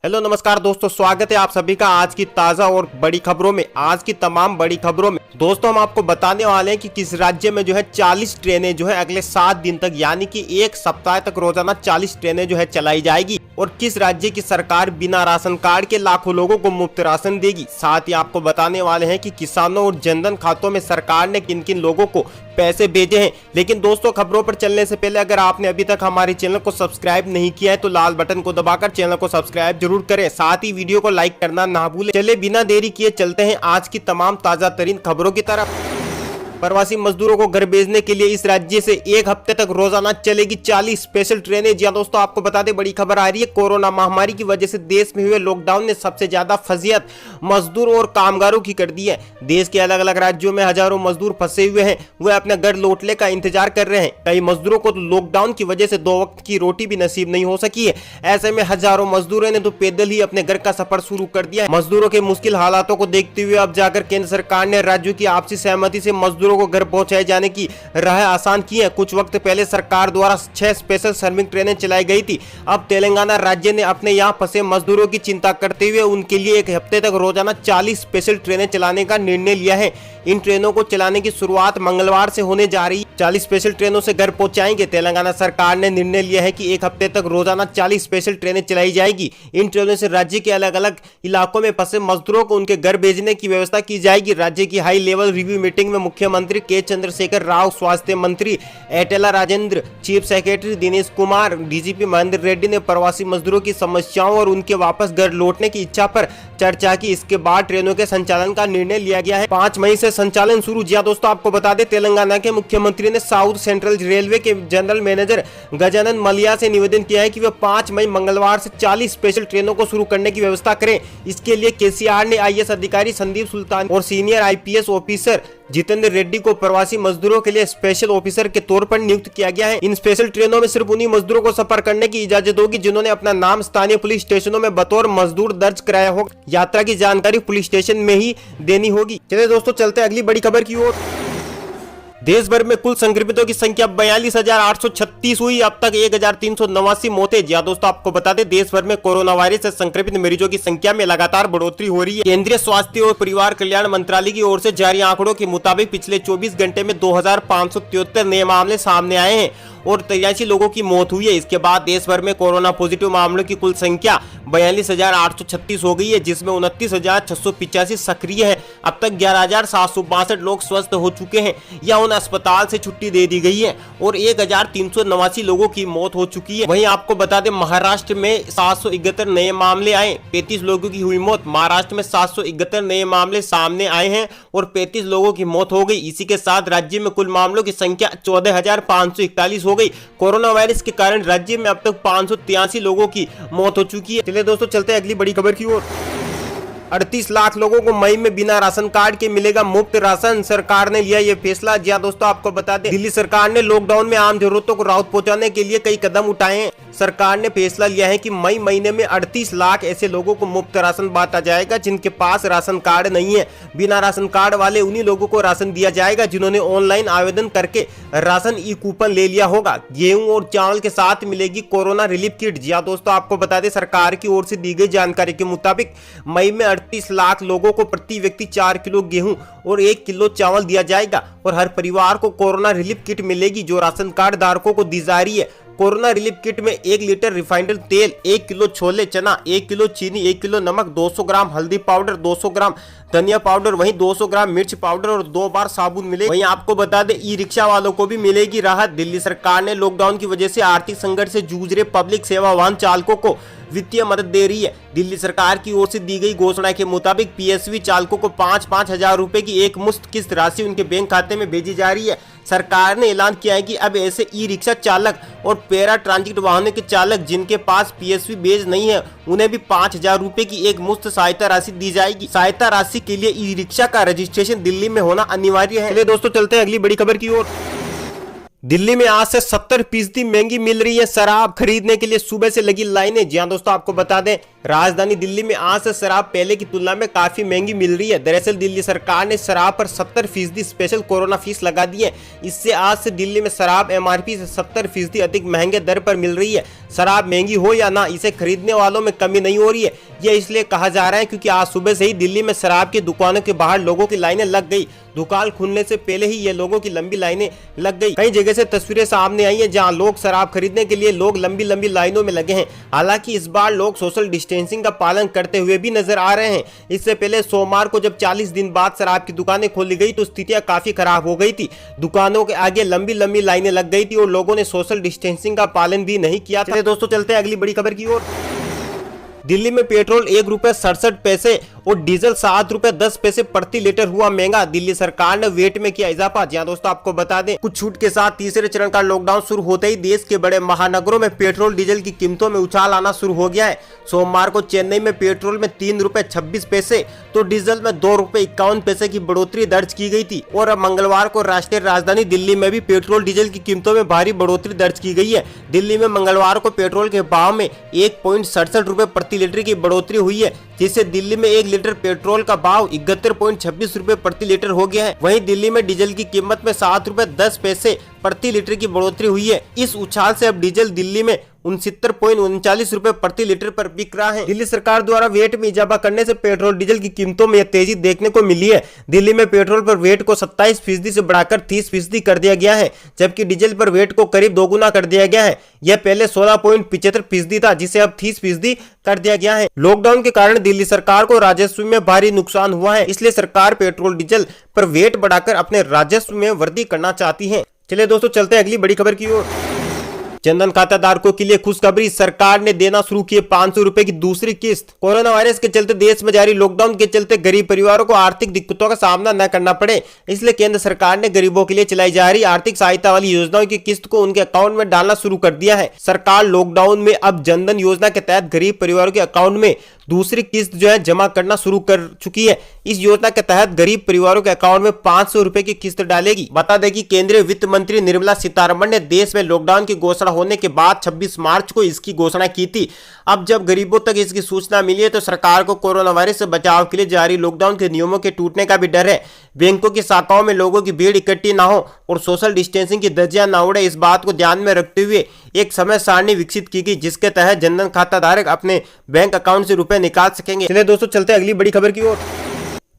Hello नमस्कार दोस्तों, स्वागत है आप सभी का आज की ताजा और बड़ी खबरों में। आज की तमाम बड़ी खबरों में दोस्तों हम आपको बताने वाले हैं कि किस राज्य में जो है 40 ट्रेनें जो है अगले 7 दिन तक यानी कि एक सप्ताह तक रोजाना 40 ट्रेनें जो है चलाई जाएगी और किस राज्य की सरकार बिना राशन कार्ड के लाखों लोगों को मुफ्त राशन देगी। साथ ही आपको बताने वाले हैं कि किसानों और जनधन खातों में सरकार ने किन किन लोगों को पैसे भेजे हैं। लेकिन दोस्तों खबरों पर चलने से पहले अगर आपने अभी तक हमारे चैनल को सब्सक्राइब नहीं किया है तो लाल बटन को दबाकर चैनल को सब्सक्राइब जरूर करें, साथ ही वीडियो को लाइक करना ना भूलें। चलिए बिना देरी किए चलते हैं आज की तमाम ताजा तरीन खबरों की तरफ। प्रवासी मजदूरों को घर भेजने के लिए इस राज्य से एक हफ्ते तक रोजाना चलेगी 40 स्पेशल ट्रेनें। जी दोस्तों आपको बता दें, बड़ी खबर आ रही है। कोरोना महामारी की वजह से देश में हुए लॉकडाउन ने सबसे ज्यादा फजीयत मजदूरों और कामगारों की कर दी है। देश के अलग अलग राज्यों में हजारों मजदूर फंसे हुए हैं, वे अपने घर लौटने का इंतजार कर रहे हैं। कई मजदूरों को तो लॉकडाउन की वजह से 2 वक्त की रोटी भी नसीब नहीं हो सकी है। ऐसे में हजारों मजदूरों ने तो पैदल ही अपने घर का सफर शुरू कर दिया है। मजदूरों के मुश्किल हालातों को देखते हुए अब जाकर केंद्र सरकार ने राज्यों की आपसी सहमति से मजदूरों को घर पहुंचाए जाने की राह आसान की है। कुछ वक्त पहले सरकार द्वारा 6 स्पेशल श्रमिक ट्रेनें चलाई गई थी। अब तेलंगाना राज्य ने अपने यहां फंसे मजदूरों की चिंता करते हुए उनके लिए एक हफ्ते तक रोजाना 40 स्पेशल ट्रेनें चलाने का निर्णय लिया है। इन ट्रेनों को चलाने की शुरुआत मंगलवार से होने जा रही है। 40 स्पेशल ट्रेनों से घर पहुंचाएंगे। तेलंगाना सरकार ने निर्णय लिया है कि एक हफ्ते तक रोजाना 40 स्पेशल ट्रेनें चलाई जाएगी। इन ट्रेनों से राज्य के अलग अलग इलाकों में फंसे मजदूरों को उनके घर भेजने की व्यवस्था की जाएगी। राज्य की हाई लेवल रिव्यू मीटिंग में मुख्यमंत्री के चंद्रशेखर राव, स्वास्थ्य मंत्री Etela Rajender, chief secretary Dinesh Kumar, DGP Mahender Reddy ने प्रवासी मजदूरों की समस्याओं और उनके वापस घर लौटने की इच्छा पर चर्चा की। इसके बाद ट्रेनों के संचालन का निर्णय लिया गया है। 5 मई से संचालन शुरू। जी दोस्तों आपको बता दें, तेलंगाना के मुख्यमंत्री ने साउथ सेंट्रल रेलवे के जनरल मैनेजर गजानन मलिया से निवेदन किया है कि वे 5 मई मंगलवार से 40 स्पेशल ट्रेनों को शुरू करने की व्यवस्था करें। इसके लिए केसीआर ने आईएएस अधिकारी संदीप सुल्तान और senior IPS officer Jitendra Reddy को प्रवासी मजदूरों के लिए स्पेशल ऑफिसर के तौर पर नियुक्त किया गया है। इन स्पेशल ट्रेनों में सिर्फ उन्हीं मजदूरों को सफर करने की इजाजत होगी जिन्होंने अपना नाम स्थानीय पुलिस स्टेशनों में बतौर मजदूर दर्ज कराया होगा। यात्रा की जानकारी पुलिस स्टेशन में ही देनी होगी। चलिए दोस्तों चलते हैं अगली बड़ी खबर की ओर। देश भर में कुल संक्रमितों की संख्या 42,836 हुई। अब तक 1,389 मौतें। जी दोस्तों आपको बता दें, देश भर में कोरोना वायरस से संक्रमित मरीजों की संख्या में लगातार बढ़ोतरी हो रही है। केंद्रीय स्वास्थ्य और परिवार कल्याण मंत्रालय की ओर से जारी आंकड़ों के मुताबिक पिछले 24 घंटे में 2,573 नए मामले सामने आए हैं और 83 लोगों की मौत हुई है। इसके बाद देश भर में कोरोना पॉजिटिव मामलों की कुल संख्या 42,836 हो गई है, जिसमें 29,685 सक्रिय है। अब तक 11,762 लोग स्वस्थ हो चुके हैं या उन अस्पताल से छुट्टी दे दी गई है और 1,389 लोगों की मौत हो चुकी है। वहीं आपको बता दें, महाराष्ट्र में 771 नए मामले आए, 35 लोगों की हुई मौत। महाराष्ट्र में 771 नए मामले सामने आए हैं और 35 लोगों की मौत हो गई। इसी के साथ राज्य में कुल मामलों की संख्या 14,541 हो गई। कोरोना वायरस के कारण राज्य में अब तक 583 लोगों की मौत हो चुकी है। चलिए दोस्तों चलते हैं अगली बड़ी खबर की ओर। 38 लाख लोगों को मई में बिना राशन कार्ड के मिलेगा मुफ्त राशन। सरकार ने लिया ये फैसला। जी दोस्तों आपको बता दें, दिल्ली सरकार ने लॉकडाउन में आम जरूरतों को राहत पहुंचाने के लिए कई कदम उठाए हैं। सरकार ने फैसला लिया है कि मई महीने में 38 लाख ऐसे लोगों को मुफ्त राशन बांटा जाएगा जिनके पास राशन कार्ड नहीं है। बिना राशन कार्ड वाले उन्हीं लोगों को राशन दिया जाएगा जिन्होंने ऑनलाइन आवेदन करके राशन ई कूपन ले लिया होगा। गेहूं और चावल के साथ मिलेगी कोरोना रिलीफ किट। जी दोस्तों आपको बता दें, सरकार की ओर से दी गई जानकारी के मुताबिक मई में 38 लाख लोगों को प्रति व्यक्ति 4 किलो गेहूं और 1 किलो चावल दिया जाएगा और हर परिवार को कोरोना रिलीफ किट मिलेगी जो राशन कार्ड धारकों को दी जा रही है। कोरोना रिलीफ किट में 1 लीटर रिफाइंड तेल, 1 किलो छोले चना, 1 किलो चीनी, 1 किलो नमक, 200 ग्राम हल्दी पाउडर, 200 ग्राम धनिया पाउडर, वहीं 200 ग्राम मिर्च पाउडर और 2 बार साबुन मिले। वहीं आपको बता दें, ई रिक्शा वालों को भी मिलेगी राहत। दिल्ली सरकार ने लॉकडाउन की वजह से आर्थिक संकट से जूझ रहे पब्लिक सेवा वाहन चालकों को वित्तीय मदद दे रही है। दिल्ली सरकार की ओर से दी गई घोषणा के मुताबिक पीएसवी चालकों को 5-5 हजार रुपए की एक मुश्त किस्त राशि उनके बैंक खाते में भेजी जा रही है। सरकार ने ऐलान किया है कि अब ऐसे ई रिक्शा चालक और पैरा ट्रांजिट वाहनों के चालक जिनके पास पीएसवी बेज नहीं है उन्हें भी 5,000 रुपए की एक मुश्त सहायता राशि दी जाएगी। सहायता राशि के लिए ई रिक्शा का रजिस्ट्रेशन दिल्ली में होना अनिवार्य है। चलिए दोस्तों चलते हैं अगली बड़ी खबर की ओर। दिल्ली में आज से 70% महंगी मिल रही है शराब। खरीदने के लिए सुबह से लगी लाइनें। जी हाँ दोस्तों आपको बता दें, राजधानी दिल्ली में आज से शराब पहले की तुलना में काफी महंगी मिल रही है। दरअसल दिल्ली सरकार ने शराब पर 70% स्पेशल कोरोना फीस लगा दी है। इससे आज से दिल्ली में शराब एमआरपी से 70% अधिक महंगे दर पर मिल रही है। शराब महंगी हो या ना, इसे खरीदने वालों में कमी नहीं हो रही है। यह इसलिए कहा जा रहा है क्योंकि आज सुबह से ही दिल्ली में शराब की दुकानों के बाहर लोगों की लाइनें लग गई। दुकान खुलने से पहले ही ये लोगों की लंबी लाइनें लग गई। कई जगह से तस्वीरें सामने आई हैं जहां लोग शराब खरीदने के लिए लोग लंबी लंबी लाइनों में लगे हैं। हालांकि इस बार लोग सोशल डिस्टेंसिंग का पालन करते हुए भी नजर आ रहे हैं। इससे पहले सोमवार को जब 40 दिन बाद शराब की दुकानें खोली गई तो स्थितियां काफी खराब हो गई थी। दुकानों के आगे लंबी लंबी लाइनें लग गई थी और लोगों ने सोशल डिस्टेंसिंग का पालन भी नहीं किया। चलिए दोस्तों चलते हैं अगली बड़ी खबर की ओर। दिल्ली में पेट्रोल ₹1.67 और डीजल ₹7.10 प्रति लीटर हुआ महंगा। दिल्ली सरकार ने वेट में किया इजाफा। जी हां दोस्तों, आपको बता दें कुछ छूट के साथ तीसरे चरण का लॉकडाउन शुरू होते ही देश के बड़े महानगरों में पेट्रोल डीजल की कीमतों में उछाल आना शुरू हो गया है। सोमवार को चेन्नई में पेट्रोल में ₹3.26 तो डीजल में ₹2.51 की बढ़ोतरी दर्ज की गई थी। और अब मंगलवार को राष्ट्रीय राजधानी दिल्ली में भी पेट्रोल डीजल की कीमतों में भारी बढ़ोतरी दर्ज की गई है। दिल्ली में मंगलवार को पेट्रोल के भाव में ₹1.67 प्रति लीटर की बढ़ोतरी हुई है, जिससे दिल्ली में 1 लीटर पेट्रोल का भाव ₹71.26 प्रति लीटर हो गया है। वहीं दिल्ली में डीजल की कीमत में ₹7.10 प्रति लीटर की बढ़ोतरी हुई है। इस उछाल से अब डीजल दिल्ली में ₹69.39 प्रति लीटर पर बिक रहा है। दिल्ली सरकार द्वारा वेट में इजाफा करने से पेट्रोल डीजल की कीमतों में तेजी देखने को मिली है। दिल्ली में पेट्रोल पर वेट को 27% से बढ़ाकर 30% कर दिया गया है, जबकि डीजल पर वेट को करीब दोगुना कर दिया गया है। यह पहले 16.75% था, जिसे अब 30% कर दिया गया है। लॉकडाउन के कारण दिल्ली सरकार को राजस्व में भारी नुकसान हुआ है, इसलिए सरकार पेट्रोल डीजल पर वेट बढ़ाकर अपने राजस्व में वृद्धि करना चाहती है। चलिए दोस्तों चलते हैं अगली बड़ी खबर की ओर। जनधन खाता धारकों के लिए खुशखबरी, सरकार ने देना शुरू किए ₹500 की दूसरी किस्त। कोरोना वायरस के चलते देश में जारी लॉकडाउन के चलते गरीब परिवारों को आर्थिक दिक्कतों का सामना न करना पड़े, इसलिए केंद्र सरकार ने गरीबों के लिए चलाई जा रही आर्थिक सहायता वाली योजनाओं की किस्त को उनके अकाउंट में डालना शुरू कर दिया है। सरकार लॉकडाउन में अब जनधन योजना के तहत गरीब परिवारों के अकाउंट में दूसरी किस्त जमा करना शुरू कर चुकी है। इस योजना के तहत गरीब परिवारों के अकाउंट में ₹500 की किस्त डालेगी। बता दें कि केंद्रीय वित्त मंत्री निर्मला सीतारमण ने देश में लॉकडाउन की घोषणा होने के बाद 26 मार्च को इसकी घोषणा की थी। अब जब गरीबों तक इसकी सूचना मिली है तो सरकार को कोरोना वायरस से बचाव के लिए जारी लॉकडाउन के नियमों के टूटने का भी डर है। बैंकों की शाखाओं में लोगों की भीड़ इकट्ठी ना हो और सोशल डिस्टेंसिंग की धज्जियां न उड़े, इस बात को ध्यान में रखते हुए एक समय सारणी विकसित की गई, जिसके तहत जनधन खाता धारक अपने बैंक अकाउंट से रुपए निकाल सकेंगे। चलिए दोस्तों चलते हैं अगली बड़ी खबर की ओर।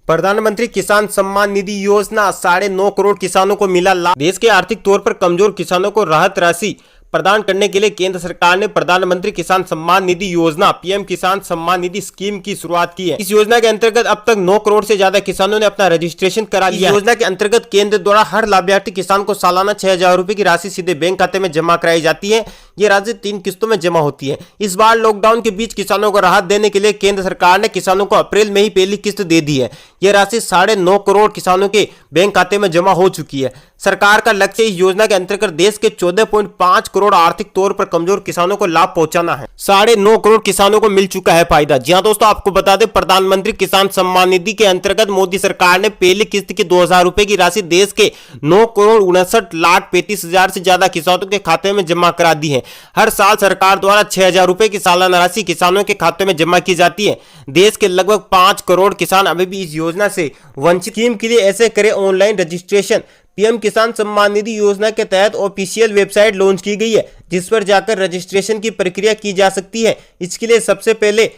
प्रधानमंत्री किसान सम्मान निधि योजना, 9.5 करोड़ किसानों को मिला लाभ। देश के आर्थिक तौर पर कमजोर किसानों को राहत राशि प्रदान करने के लिए केंद्र सरकार ने प्रधानमंत्री किसान सम्मान निधि योजना पीएम किसान सम्मान निधि स्कीम की शुरुआत की है। इस योजना के अंतर्गत अब तक 9 करोड़ से ज्यादा किसानों ने अपना रजिस्ट्रेशन करा लिया। इस योजना के अंतर्गत केंद्र द्वारा हर लाभार्थी किसान को सालाना 6,000 रुपए की राशि सीधे बैंक खाते में जमा कराई जाती है। ये राशि 3 किस्तों में जमा होती है। इस बार लॉकडाउन के बीच किसानों को राहत देने के लिए केंद्र सरकार ने किसानों को अप्रैल में ही पहली किस्त दे दी है। यह राशि 9.5 करोड़ किसानों के बैंक खाते में जमा हो चुकी है। सरकार का लक्ष्य इस योजना के अंतर्गत देश के 14.5 करोड़ आर्थिक तौर पर कमजोर किसानों को लाभ पहुंचाना है। 9.5 करोड़ किसानों को मिल चुका है फायदा। जी हां दोस्तों, आपको बता दें प्रधानमंत्री किसान सम्मान निधि के अंतर्गत मोदी सरकार ने पहली किस्त की 2,000 रुपए की राशि देश के 9,59,35,000 से ज्यादा किसानों के खाते में जमा करा दी है। हर साल सरकार द्वारा 6,000 रुपए की सालाना राशि किसानों के खाते में जमा की जाती है। देश के लगभग 5 करोड़ किसान अभी भी इस योजना से वंचित। स्कीम के लिए ऐसे करें ऑनलाइन रजिस्ट्रेशन। पीएम किसान सम्मान निधि योजना के तहत ऑफिशियल वेबसाइट लॉन्च की गई है, जिस पर जाकर रजिस्ट्रेशन की प्रक्रिया की जा सकती है। इसके लिए सबसे पहले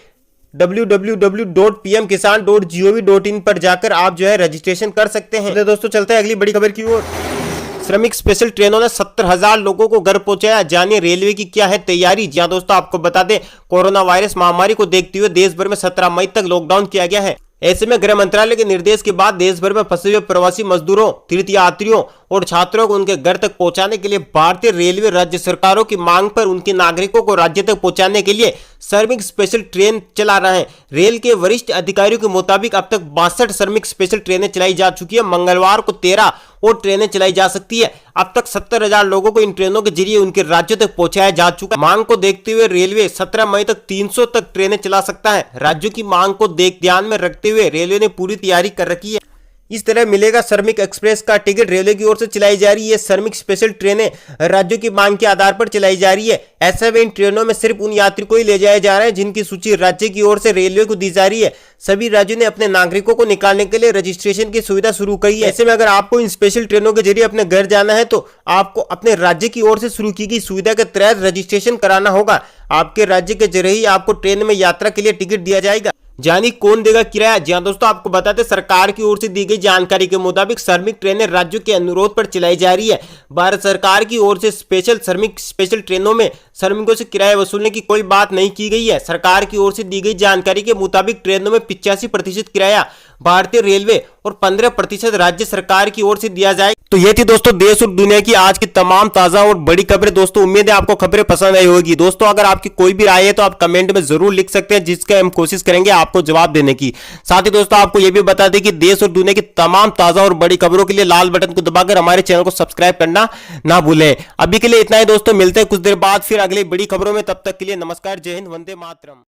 www.pmkisan.gov.in पर जाकर आप रजिस्ट्रेशन कर सकते हैं। दोस्तों चलते हैं अगली बड़ी खबर की ओर। श्रमिक स्पेशल ट्रेनों ने 70,000 लोगों को घर पहुंचाया। जानिए रेलवे की क्या है तैयारी। जी हां दोस्तों, आपको बता दें कोरोना वायरस महामारी को देखते हुए देश भर में 17 मई तक लॉकडाउन किया गया है। ऐसे में गृह मंत्रालय के निर्देश के बाद देश भर में फंसे हुए प्रवासी मजदूरों, तीर्थयात्रियों और छात्रों को उनके घर तक पहुंचाने के लिए भारतीय रेलवे राज्य सरकारों की मांग पर उनके नागरिकों को राज्य तक पहुंचाने के लिए श्रमिक स्पेशल ट्रेन चला रहे हैं। रेल के वरिष्ठ अधिकारियों के मुताबिक अब तक 62 श्रमिक स्पेशल ट्रेनें चलाई जा चुकी है। मंगलवार को 13 और ट्रेनें चलाई जा सकती है। अब तक 70,000 लोगों को इन ट्रेनों के जरिए उनके राज्य तक पहुंचाया जा चुका है। मांग को देखते हुए रेलवे 17 मई तक 300 तक ट्रेनें चला सकता है। राज्यों की मांग को ध्यान में रखते हुए रेलवे ने पूरी तैयारी कर रखी है। इस तरह मिलेगा श्रमिक एक्सप्रेस का टिकट। रेलवे की ओर से चलाई जा रही है श्रमिक स्पेशल ट्रेनें राज्यों की मांग के आधार पर चलाई जा रही है। ऐसे में इन ट्रेनों में सिर्फ उन यात्री को ही ले जाया जा रहा है जिनकी सूची राज्य की ओर से रेलवे को दी जा रही है। सभी राज्यों ने अपने नागरिकों को निकालने के लिए रजिस्ट्रेशन की सुविधा शुरू की है। ऐसे में अगर आपको इन स्पेशल ट्रेनों के जरिए अपने घर जाना है तो आपको अपने राज्य की ओर से शुरू की गई सुविधा के तहत रजिस्ट्रेशन कराना होगा। आपके राज्य के जरिए ही आपको ट्रेन में यात्रा के लिए टिकट दिया जाएगा। जानी कौन देगा किराया? जी हाँ दोस्तों, आपको बताते सरकार की ओर से दी गई जानकारी के मुताबिक श्रमिक ट्रेनें राज्यों के अनुरोध पर चलाई जा रही है। भारत सरकार की ओर से स्पेशल ट्रेनों में श्रमिकों से किराया वसूलने की कोई बात नहीं की गई है। सरकार की ओर से दी गई जानकारी के मुताबिक ट्रेनों में 85% किराया भारतीय रेलवे और 15% राज्य सरकार की ओर से दिया जाए। तो ये थी दोस्तों देश और दुनिया की आज की तमाम ताजा और बड़ी खबरें। दोस्तों उम्मीद है आपको खबरें पसंद आई होगी। दोस्तों अगर आपकी कोई भी राय है तो आप कमेंट में जरूर लिख सकते हैं, जिसका हम कोशिश करेंगे आपको जवाब देने की। साथ ही दोस्तों आपको यह भी बता दें कि देश और दुनिया की तमाम ताजा और बड़ी खबरों के लिए लाल बटन को दबाकर हमारे चैनल को सब्सक्राइब करना ना भूलें। अभी के लिए इतना ही दोस्तों, मिलते हैं कुछ देर बाद फिर अगली बड़ी खबरों में। तब तक के लिए नमस्कार, जय हिंद, वंदे मातरम।